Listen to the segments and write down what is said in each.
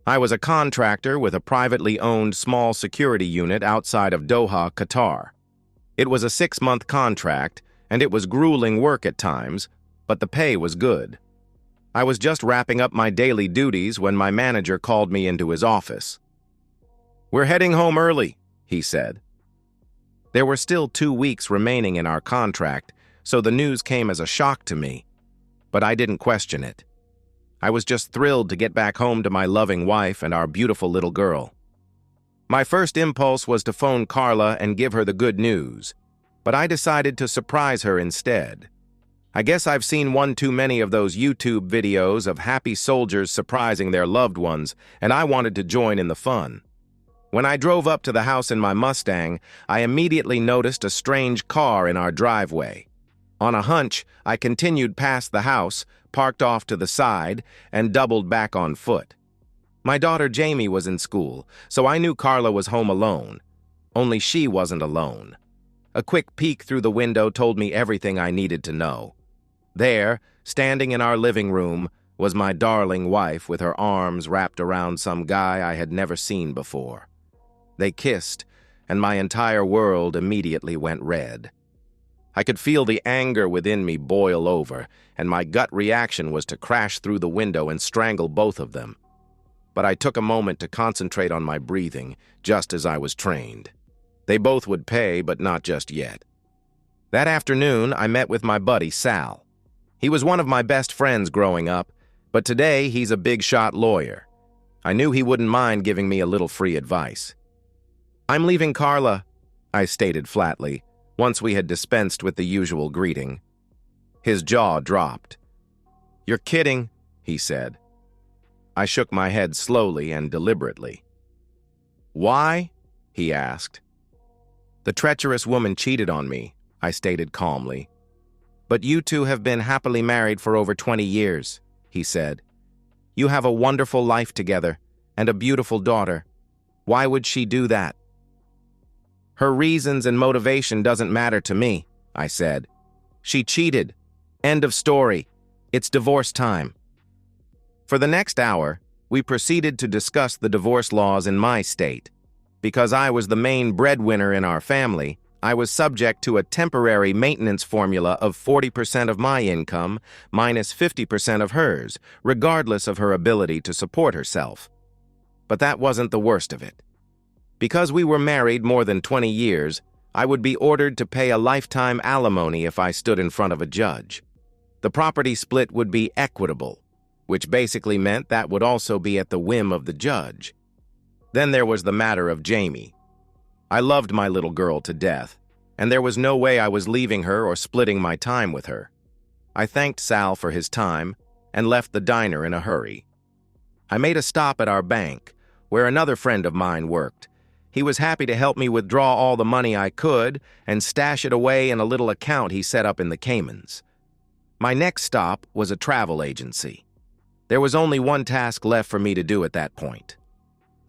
I was a contractor with a privately owned small security unit outside of Doha, Qatar. It was a 6-month contract, and it was grueling work at times, but the pay was good. I was just wrapping up my daily duties when my manager called me into his office. "We're heading home early," he said. There were still 2 weeks remaining in our contract, so the news came as a shock to me, but I didn't question it. I was just thrilled to get back home to my loving wife and our beautiful little girl. My first impulse was to phone Carla and give her the good news, but I decided to surprise her instead. I guess I've seen one too many of those YouTube videos of happy soldiers surprising their loved ones, and I wanted to join in the fun. When I drove up to the house in my Mustang, I immediately noticed a strange car in our driveway. On a hunch, I continued past the house, parked off to the side, and doubled back on foot. My daughter Jamie was in school, so I knew Carla was home alone. Only she wasn't alone. A quick peek through the window told me everything I needed to know. There, standing in our living room, was my darling wife with her arms wrapped around some guy I had never seen before. They kissed, and my entire world immediately went red. I could feel the anger within me boil over, and my gut reaction was to crash through the window and strangle both of them. But I took a moment to concentrate on my breathing, just as I was trained. They both would pay, but not just yet. That afternoon, I met with my buddy, Sal. He was one of my best friends growing up, but today he's a big-shot lawyer. I knew he wouldn't mind giving me a little free advice. "I'm leaving Carla," I stated flatly, once we had dispensed with the usual greeting. His jaw dropped. "You're kidding," he said. I shook my head slowly and deliberately. "Why?" he asked. "The treacherous woman cheated on me," I stated calmly. "But you two have been happily married for over 20 years, he said. "You have a wonderful life together and a beautiful daughter. Why would she do that?" "Her reasons and motivation doesn't matter to me," I said. "She cheated. End of story. It's divorce time." For the next hour, we proceeded to discuss the divorce laws in my state. Because I was the main breadwinner in our family, I was subject to a temporary maintenance formula of 40% of my income minus 50% of hers, regardless of her ability to support herself. But that wasn't the worst of it. Because we were married more than 20 years, I would be ordered to pay a lifetime alimony if I stood in front of a judge. The property split would be equitable, which basically meant that would also be at the whim of the judge. Then there was the matter of Jamie. I loved my little girl to death, and there was no way I was leaving her or splitting my time with her. I thanked Sal for his time and left the diner in a hurry. I made a stop at our bank, where another friend of mine worked. He was happy to help me withdraw all the money I could and stash it away in a little account he set up in the Caymans. My next stop was a travel agency. There was only one task left for me to do at that point.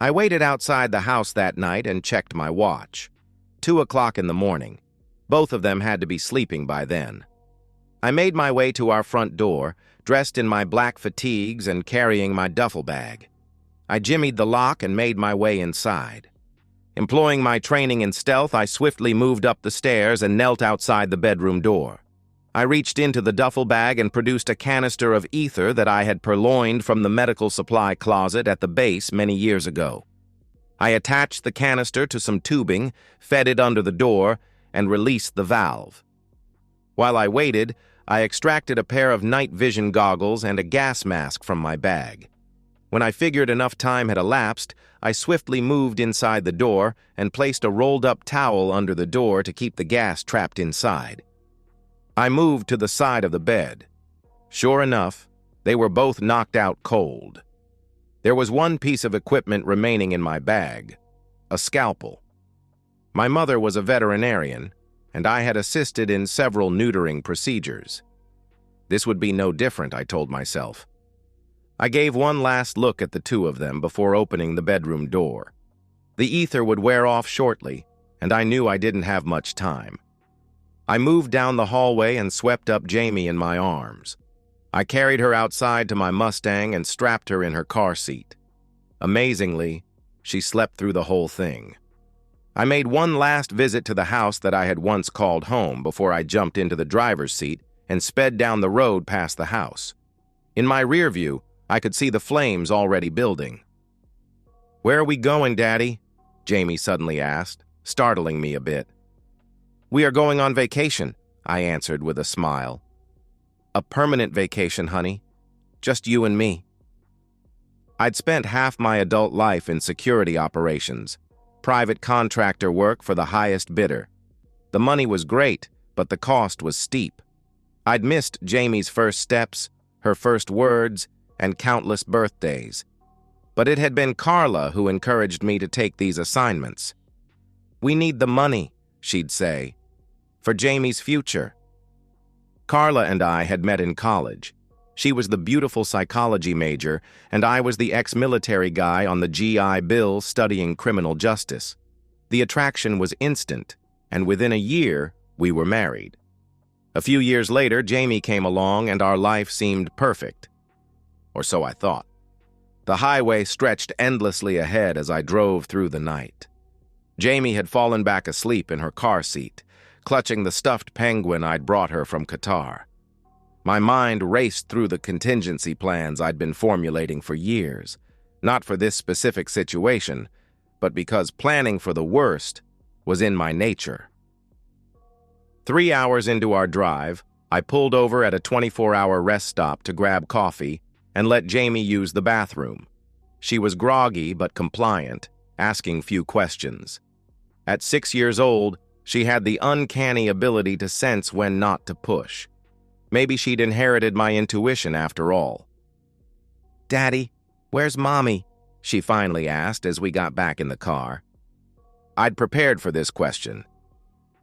I waited outside the house that night and checked my watch. 2 o'clock in the morning. Both of them had to be sleeping by then. I made my way to our front door, dressed in my black fatigues and carrying my duffel bag. I jimmied the lock and made my way inside. Employing my training in stealth, I swiftly moved up the stairs and knelt outside the bedroom door. I reached into the duffel bag and produced a canister of ether that I had purloined from the medical supply closet at the base many years ago. I attached the canister to some tubing, fed it under the door, and released the valve. While I waited, I extracted a pair of night vision goggles and a gas mask from my bag. When I figured enough time had elapsed, I swiftly moved inside the door and placed a rolled-up towel under the door to keep the gas trapped inside. I moved to the side of the bed. Sure enough, they were both knocked out cold. There was one piece of equipment remaining in my bag, a scalpel. My mother was a veterinarian, and I had assisted in several neutering procedures. This would be no different, I told myself. I gave one last look at the two of them before opening the bedroom door. The ether would wear off shortly, and I knew I didn't have much time. I moved down the hallway and swept up Jamie in my arms. I carried her outside to my Mustang and strapped her in her car seat. Amazingly, she slept through the whole thing. I made one last visit to the house that I had once called home before I jumped into the driver's seat and sped down the road past the house. In my rear view, I could see the flames already building. "Where are we going, Daddy?" Jamie suddenly asked, startling me a bit. "We are going on vacation," I answered with a smile. "A permanent vacation, honey. Just you and me." I'd spent half my adult life in security operations, private contractor work for the highest bidder. The money was great, but the cost was steep. I'd missed Jamie's first steps, her first words, and countless birthdays. But it had been Carla who encouraged me to take these assignments. "We need the money," she'd say, "for Jamie's future." Carla and I had met in college. She was the beautiful psychology major, and I was the ex-military guy on the GI Bill studying criminal justice. The attraction was instant, and within a year, we were married. A few years later, Jamie came along and our life seemed perfect. Or so I thought. The highway stretched endlessly ahead as I drove through the night. Jamie had fallen back asleep in her car seat, clutching the stuffed penguin I'd brought her from Qatar. My mind raced through the contingency plans I'd been formulating for years, not for this specific situation, but because planning for the worst was in my nature. 3 hours into our drive, I pulled over at a 24-hour rest stop to grab coffee and let Jamie use the bathroom. She was groggy but compliant, asking few questions. At 6 years old, she had the uncanny ability to sense when not to push. Maybe she'd inherited my intuition after all. "Daddy, where's Mommy?" she finally asked as we got back in the car. I'd prepared for this question.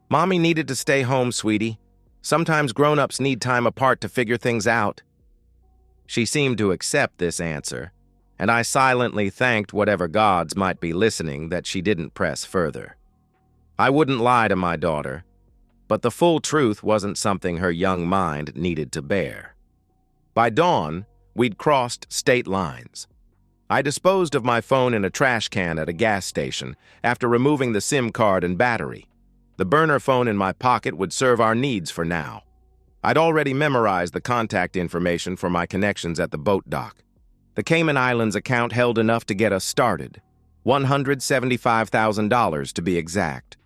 "Mommy needed to stay home, sweetie. Sometimes grown-ups need time apart to figure things out." She seemed to accept this answer, and I silently thanked whatever gods might be listening that she didn't press further. I wouldn't lie to my daughter, but the full truth wasn't something her young mind needed to bear. By dawn, we'd crossed state lines. I disposed of my phone in a trash can at a gas station after removing the SIM card and battery. The burner phone in my pocket would serve our needs for now. I'd already memorized the contact information for my connections at the boat dock. The Cayman Islands account held enough to get us started, $175,000 to be exact.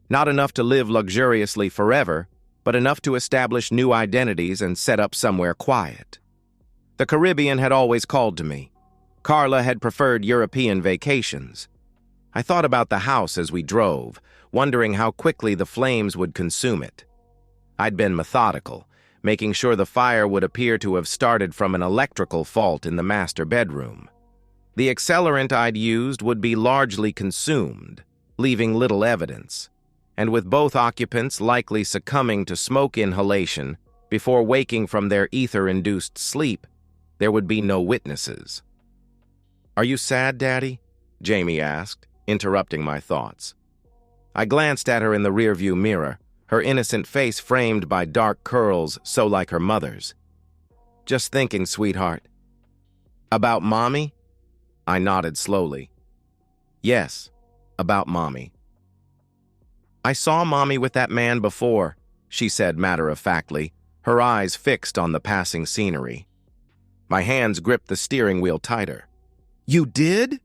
Not enough to live luxuriously forever, but enough to establish new identities and set up somewhere quiet. The Caribbean had always called to me. Carla had preferred European vacations. I thought about the house as we drove, wondering how quickly the flames would consume it. I'd been methodical, making sure the fire would appear to have started from an electrical fault in the master bedroom. The accelerant I'd used would be largely consumed, leaving little evidence, and with both occupants likely succumbing to smoke inhalation before waking from their ether-induced sleep, there would be no witnesses. "Are you sad, Daddy?" Jamie asked, interrupting my thoughts. I glanced at her in the rearview mirror, her innocent face framed by dark curls so like her mother's. "Just thinking, sweetheart." "About Mommy?" I nodded slowly. "Yes, about Mommy." "I saw Mommy with that man before," she said matter-of-factly, her eyes fixed on the passing scenery. My hands gripped the steering wheel tighter. "You did?"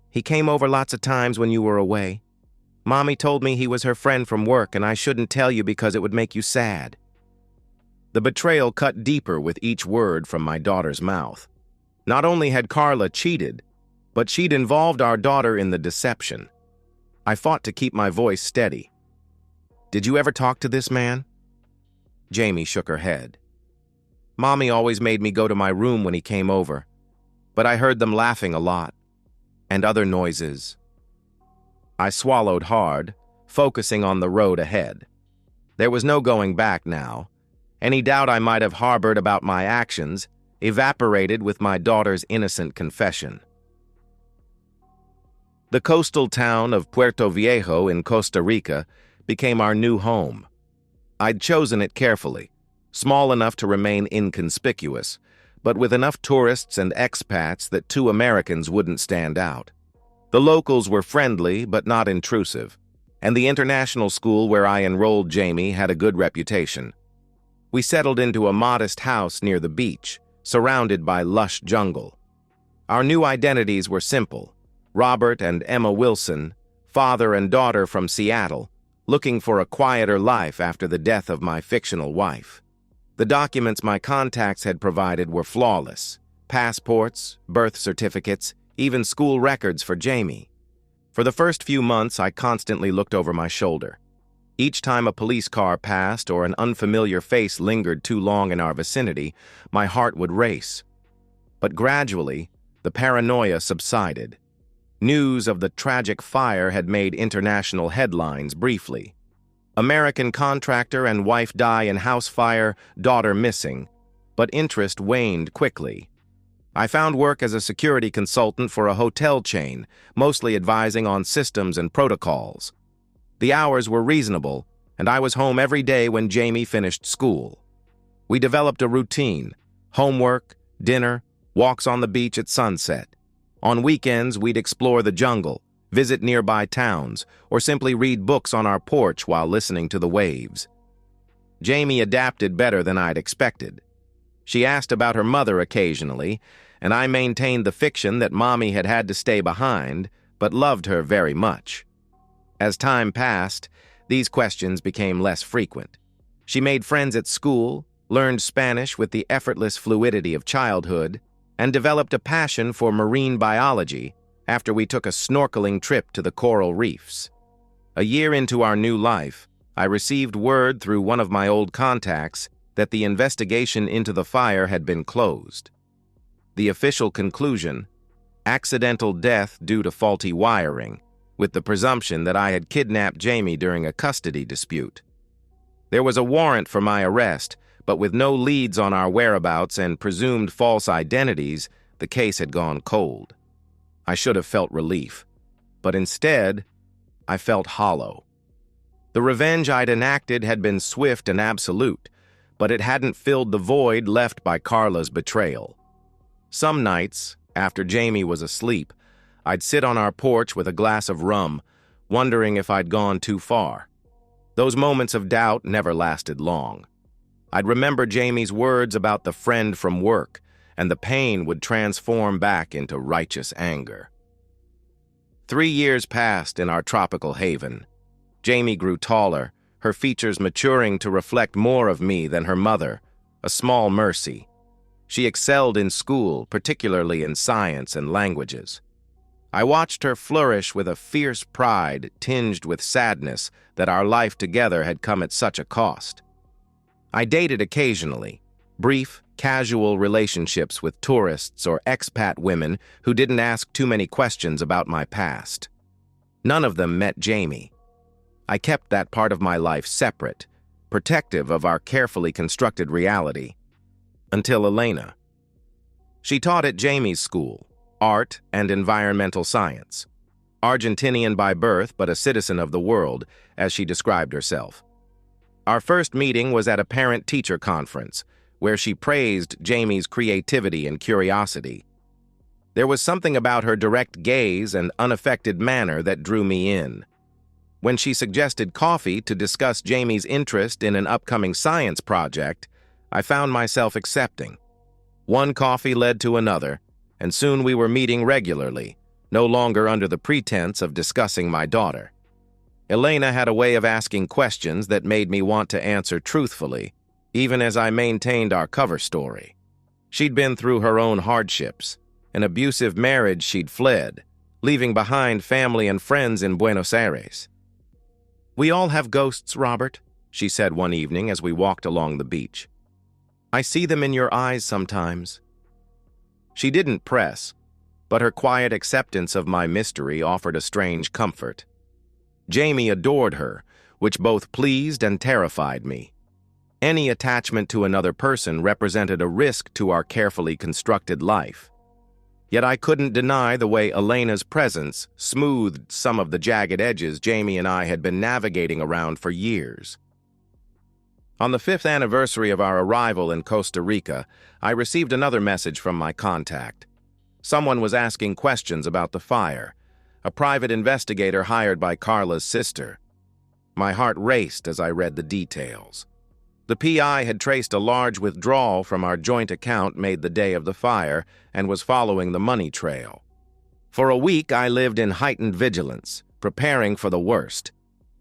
"He came over lots of times when you were away. Mommy told me he was her friend from work and I shouldn't tell you because it would make you sad." The betrayal cut deeper with each word from my daughter's mouth. Not only had Carla cheated, but she'd involved our daughter in the deception. I fought to keep my voice steady. "Did you ever talk to this man?" Jamie shook her head. "Mommy always made me go to my room when he came over, but I heard them laughing a lot, and other noises." I swallowed hard, focusing on the road ahead. There was no going back now. Any doubt I might have harbored about my actions evaporated with my daughter's innocent confession. The coastal town of Puerto Viejo in Costa Rica became our new home. I'd chosen it carefully, small enough to remain inconspicuous, but with enough tourists and expats that two Americans wouldn't stand out. The locals were friendly but not intrusive, and the international school where I enrolled Jamie had a good reputation. We settled into a modest house near the beach, surrounded by lush jungle. Our new identities were simple: Robert and Emma Wilson, father and daughter from Seattle, looking for a quieter life after the death of my fictional wife. The documents my contacts had provided were flawless: passports, birth certificates, even school records for Jamie. For the first few months, I constantly looked over my shoulder. Each time a police car passed or an unfamiliar face lingered too long in our vicinity, my heart would race. But gradually, the paranoia subsided. News of the tragic fire had made international headlines briefly. American contractor and wife die in house fire, daughter missing. But interest waned quickly. I found work as a security consultant for a hotel chain, mostly advising on systems and protocols. The hours were reasonable, and I was home every day when Jamie finished school. We developed a routine: homework, dinner, walks on the beach at sunset. On weekends, we'd explore the jungle, visit nearby towns, or simply read books on our porch while listening to the waves. Jamie adapted better than I'd expected. She asked about her mother occasionally, and I maintained the fiction that Mommy had had to stay behind, but loved her very much. As time passed, these questions became less frequent. She made friends at school, learned Spanish with the effortless fluidity of childhood, and developed a passion for marine biology after we took a snorkeling trip to the coral reefs. A year into our new life, I received word through one of my old contacts that the investigation into the fire had been closed. The official conclusion: accidental death due to faulty wiring, with the presumption that I had kidnapped Jamie during a custody dispute. There was a warrant for my arrest, but with no leads on our whereabouts and presumed false identities, the case had gone cold. I should have felt relief, but instead, I felt hollow. The revenge I'd enacted had been swift and absolute, but it hadn't filled the void left by Carla's betrayal. Some nights, after Jamie was asleep, I'd sit on our porch with a glass of rum, wondering if I'd gone too far. Those moments of doubt never lasted long. I'd remember Jamie's words about the friend from work, and the pain would transform back into righteous anger. 3 years passed in our tropical haven. Jamie grew taller, her features maturing to reflect more of me than her mother, a small mercy. She excelled in school, particularly in science and languages. I watched her flourish with a fierce pride tinged with sadness that our life together had come at such a cost. I dated occasionally, brief, casual relationships with tourists or expat women who didn't ask too many questions about my past. None of them met Jamie. I kept that part of my life separate, protective of our carefully constructed reality. Until Elena. She taught at Jamie's school, art and environmental science. Argentinian by birth, but a citizen of the world, as she described herself. Our first meeting was at a parent-teacher conference, where she praised Jamie's creativity and curiosity. There was something about her direct gaze and unaffected manner that drew me in. When she suggested coffee to discuss Jamie's interest in an upcoming science project, I found myself accepting. One coffee led to another, and soon we were meeting regularly, no longer under the pretense of discussing my daughter. Elena had a way of asking questions that made me want to answer truthfully, even as I maintained our cover story. She'd been through her own hardships, an abusive marriage she'd fled, leaving behind family and friends in Buenos Aires. "We all have ghosts, Robert," she said one evening as we walked along the beach. "I see them in your eyes sometimes." She didn't press, but her quiet acceptance of my mystery offered a strange comfort. Jamie adored her, which both pleased and terrified me. Any attachment to another person represented a risk to our carefully constructed life. Yet I couldn't deny the way Elena's presence smoothed some of the jagged edges Jamie and I had been navigating around for years. On the 5th anniversary of our arrival in Costa Rica, I received another message from my contact. Someone was asking questions about the fire, a private investigator hired by Carla's sister. My heart raced as I read the details. The PI had traced a large withdrawal from our joint account made the day of the fire and was following the money trail. For a week, I lived in heightened vigilance, preparing for the worst.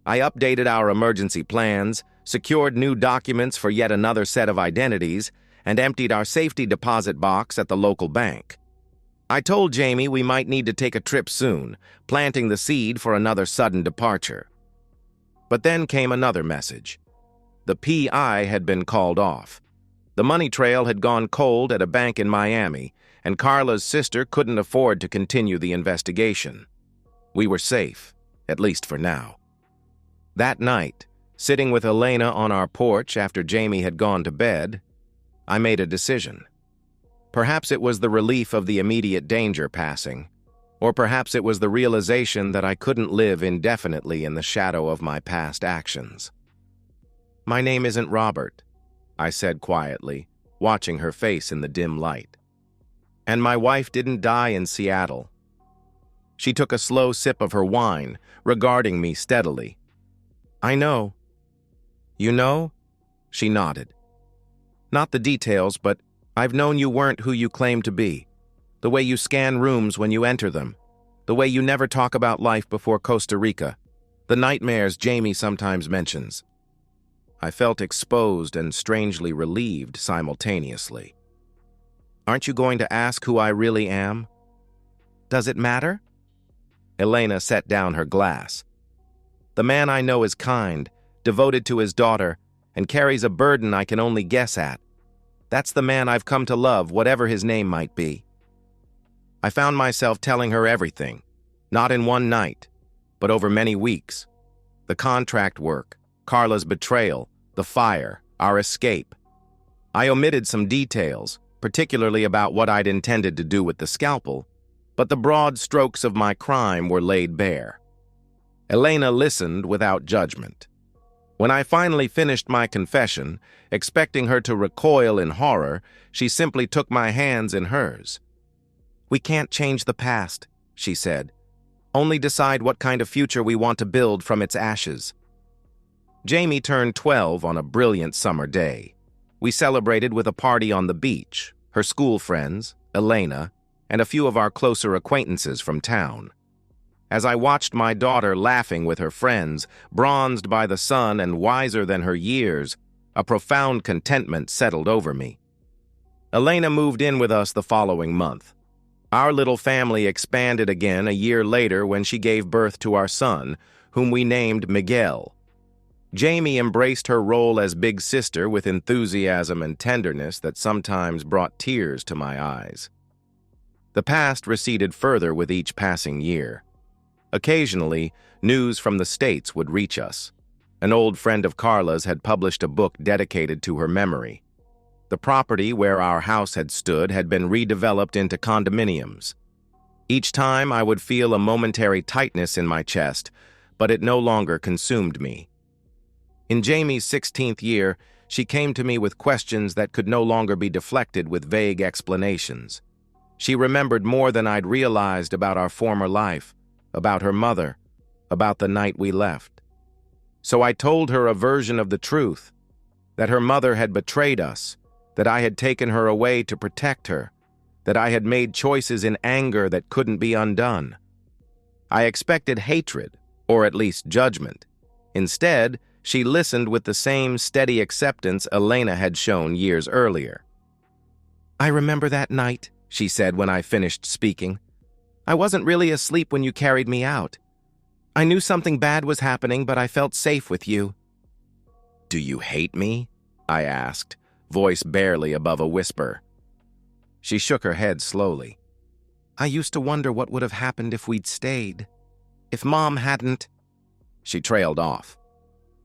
I updated our emergency plans, secured new documents for yet another set of identities, and emptied our safety deposit box at the local bank. I told Jamie we might need to take a trip soon, planting the seed for another sudden departure. But then came another message. The PI had been called off. The money trail had gone cold at a bank in Miami, and Carla's sister couldn't afford to continue the investigation. We were safe, at least for now. That night, sitting with Elena on our porch after Jamie had gone to bed, I made a decision. Perhaps it was the relief of the immediate danger passing, or perhaps it was the realization that I couldn't live indefinitely in the shadow of my past actions. "My name isn't Robert," I said quietly, watching her face in the dim light. "And my wife didn't die in Seattle." She took a slow sip of her wine, regarding me steadily. "I know." "You know?" She nodded. "Not the details, but I've known you weren't who you claim to be. The way you scan rooms when you enter them. The way you never talk about life before Costa Rica. The nightmares Jamie sometimes mentions." I felt exposed and strangely relieved simultaneously. "Aren't you going to ask who I really am?" "Does it matter?" Elena set down her glass. "The man I know is kind, devoted to his daughter, and carries a burden I can only guess at. That's the man I've come to love, whatever his name might be." I found myself telling her everything, not in one night, but over many weeks. The contract work, Carla's betrayal, the fire, our escape. I omitted some details, particularly about what I'd intended to do with the scalpel, but the broad strokes of my crime were laid bare. Elena listened without judgment. When I finally finished my confession, expecting her to recoil in horror, she simply took my hands in hers. "We can't change the past," she said. "Only decide what kind of future we want to build from its ashes." Jamie turned 12 on a brilliant summer day. We celebrated with a party on the beach, her school friends, Elena, and a few of our closer acquaintances from town. As I watched my daughter laughing with her friends, bronzed by the sun and wiser than her years, a profound contentment settled over me. Elena moved in with us the following month. Our little family expanded again a year later when she gave birth to our son, whom we named Miguel. Jamie embraced her role as big sister with enthusiasm and tenderness that sometimes brought tears to my eyes. The past receded further with each passing year. Occasionally, news from the States would reach us. An old friend of Carla's had published a book dedicated to her memory. The property where our house had stood had been redeveloped into condominiums. Each time I would feel a momentary tightness in my chest, but it no longer consumed me. In Jamie's 16th year, she came to me with questions that could no longer be deflected with vague explanations. She remembered more than I'd realized about our former life, about her mother, about the night we left. So I told her a version of the truth, that her mother had betrayed us, that I had taken her away to protect her, that I had made choices in anger that couldn't be undone. I expected hatred, or at least judgment. Instead, she listened with the same steady acceptance Elena had shown years earlier. "I remember that night," she said when I finished speaking. "I wasn't really asleep when you carried me out. I knew something bad was happening, but I felt safe with you." "Do you hate me?" I asked, voice barely above a whisper. She shook her head slowly. "I used to wonder what would have happened if we'd stayed. If Mom hadn't—" She trailed off.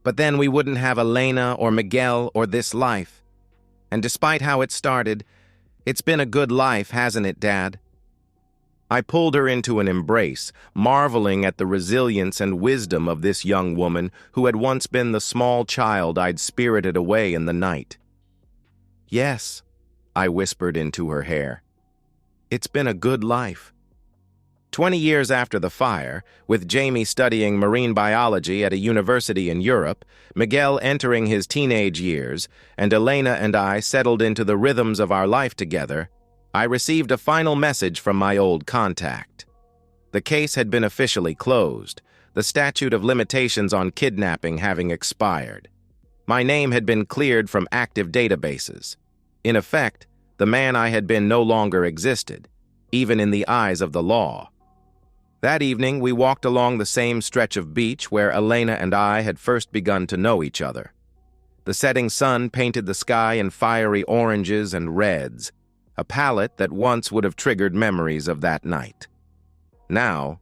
"But then we wouldn't have Elena or Miguel or this life. And despite how it started, it's been a good life, hasn't it, Dad?" I pulled her into an embrace, marveling at the resilience and wisdom of this young woman who had once been the small child I'd spirited away in the night. "Yes," I whispered into her hair. "It's been a good life." 20 years after the fire, with Jamie studying marine biology at a university in Europe, Miguel entering his teenage years, and Elena and I settled into the rhythms of our life together, I received a final message from my old contact. The case had been officially closed, the statute of limitations on kidnapping having expired. My name had been cleared from active databases. In effect, the man I had been no longer existed, even in the eyes of the law. That evening, we walked along the same stretch of beach where Elena and I had first begun to know each other. The setting sun painted the sky in fiery oranges and reds, a palette that once would have triggered memories of that night. Now,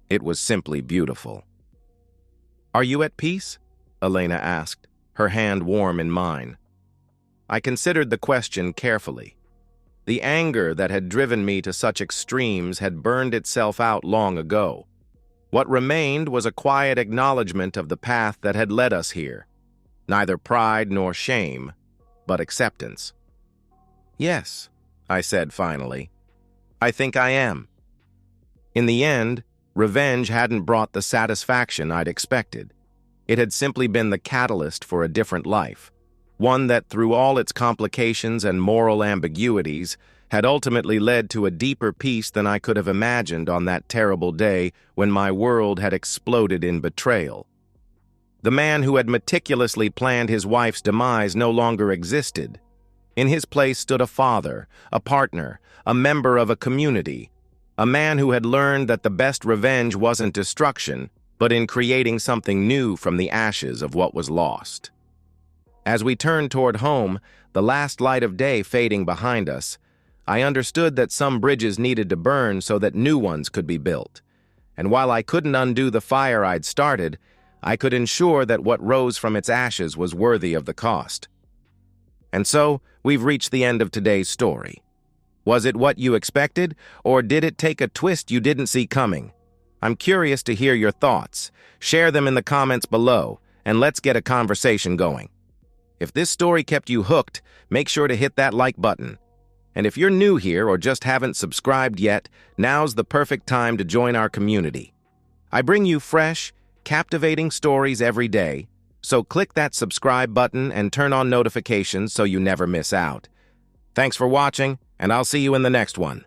it was simply beautiful. "Are you at peace?" Elena asked, her hand warm in mine. I considered the question carefully. The anger that had driven me to such extremes had burned itself out long ago. What remained was a quiet acknowledgement of the path that had led us here. Neither pride nor shame, but acceptance. "Yes," I said finally. "I think I am." In the end, revenge hadn't brought the satisfaction I'd expected. It had simply been the catalyst for a different life, one that, through all its complications and moral ambiguities, had ultimately led to a deeper peace than I could have imagined on that terrible day when my world had exploded in betrayal. The man who had meticulously planned his wife's demise no longer existed. In his place stood a father, a partner, a member of a community, a man who had learned that the best revenge wasn't destruction, but in creating something new from the ashes of what was lost. As we turned toward home, the last light of day fading behind us, I understood that some bridges needed to burn so that new ones could be built. And while I couldn't undo the fire I'd started, I could ensure that what rose from its ashes was worthy of the cost. And so, we've reached the end of today's story. Was it what you expected, or did it take a twist you didn't see coming? I'm curious to hear your thoughts. Share them in the comments below, and let's get a conversation going. If this story kept you hooked, make sure to hit that like button. And if you're new here or just haven't subscribed yet, now's the perfect time to join our community. I bring you fresh, captivating stories every day, so click that subscribe button and turn on notifications so you never miss out. Thanks for watching, and I'll see you in the next one.